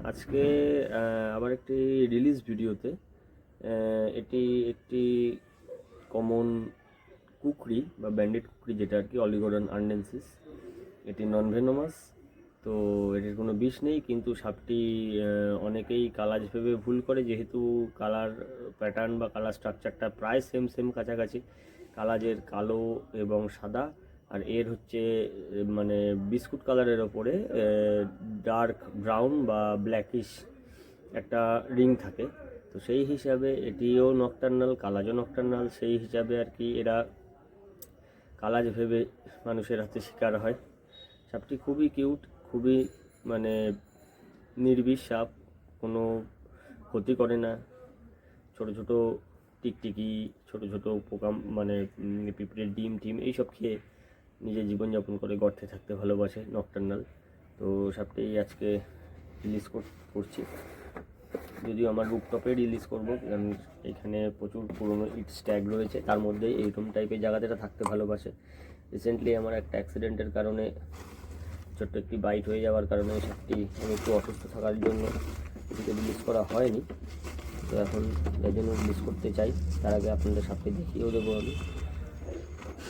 আজকে আবার একটি রিলিজ ভিডিওতে এটি একটি কমন কুকরি বা ব্যান্ডেড কুকরি, যেটা আর কি অলিগোডন আর্নেন্সিস। এটি নন ভেনোমাস, তো এটির কোনো বিষ নেই, কিন্তু সাপটি অনেকেই কালাজ ভেবে ভুল করে, যেহেতু কালার প্যাটার্ন বা কালার স্ট্রাকচারটা প্রায় সেম কাছাকাছি। কালাজের কালো এবং সাদা, আর এর হচ্ছে মানে বিস্কুট কালারের ওপরে ডার্ক ব্রাউন বা ব্ল্যাকিশ একটা রিং থাকে। তো সেই হিসাবে এটিও নকটার্নাল, কালাজও নকটার্নাল, সেই হিসাবে আর কি এরা কালাজ ভেবে মানুষের হাতে শিকার হয়। সাপটি খুবই কিউট, খুবই মানে নির্বিষ সাপ, কোনো ক্ষতি করে না। ছোট ছোট টিকটিকি, ছোট ছোট পোকা মানে পিঁপড়ের ডিম এইসব খেয়ে নিজের জীবনযাপন করে, গর্তে থাকতে ভালোবাসে, নকটার্নাল। তো সাপটি আজকে রিলিজ করছি, যদিও আমার রুপটপে রিলিজ করবো, কারণ এখানে প্রচুর পুরনো ইট স্ট্যাগ রয়েছে, তার মধ্যে এইরকম টাইপের জায়গাতে থাকতে ভালোবাসে। রিসেন্টলি আমার একটা অ্যাক্সিডেন্টের কারণে, ছোট্ট একটি বাইট হয়ে যাওয়ার কারণে সাপটি একটু অসুস্থ থাকার জন্য এটিকে রিলিজ করা হয়নি। তো এখন যার জন্য রিলিজ করতে চাই, তার আগে আপনাদের সাপটি দেখিয়েও দেবো আমি।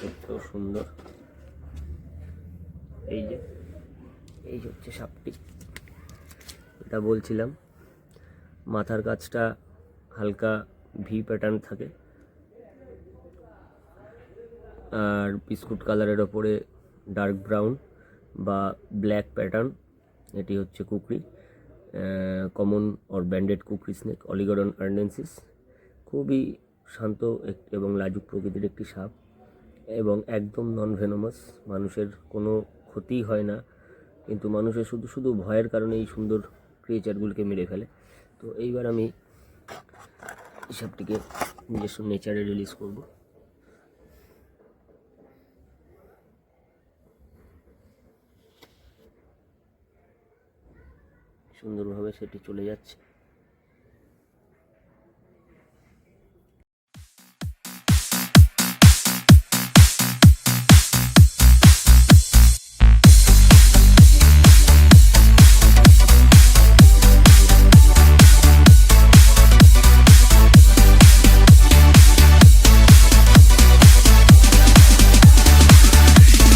এত সুন্দর, এই হচ্ছে সাপটি। এটা বলছিলাম, মাথার কাছটা হালকা ভি প্যাটার্ন থাকে, আর বিস্কুট কালারের ওপরে ডার্ক ব্রাউন বা ব্ল্যাক প্যাটার্ন। এটি হচ্ছে kukri, common or banded kukri snake, Oligodon arnensis. খুবই শান্ত এবং লাজুক প্রকৃতির একটি সাপ, এবং একদম নন ভেনোমাস। মানুষের কোনো ক্ষতি হয় না, কিন্তু মানুষের শুধু ভয়ের কারণে এই সুন্দর ক্রিয়েচারগুলোকে মেরে ফেলে। তো এইবার আমি এই সাপটিকে নিজস্ব নেচারে রিলিজ করব। সুন্দরভাবে সেটি চলে যাচ্ছে।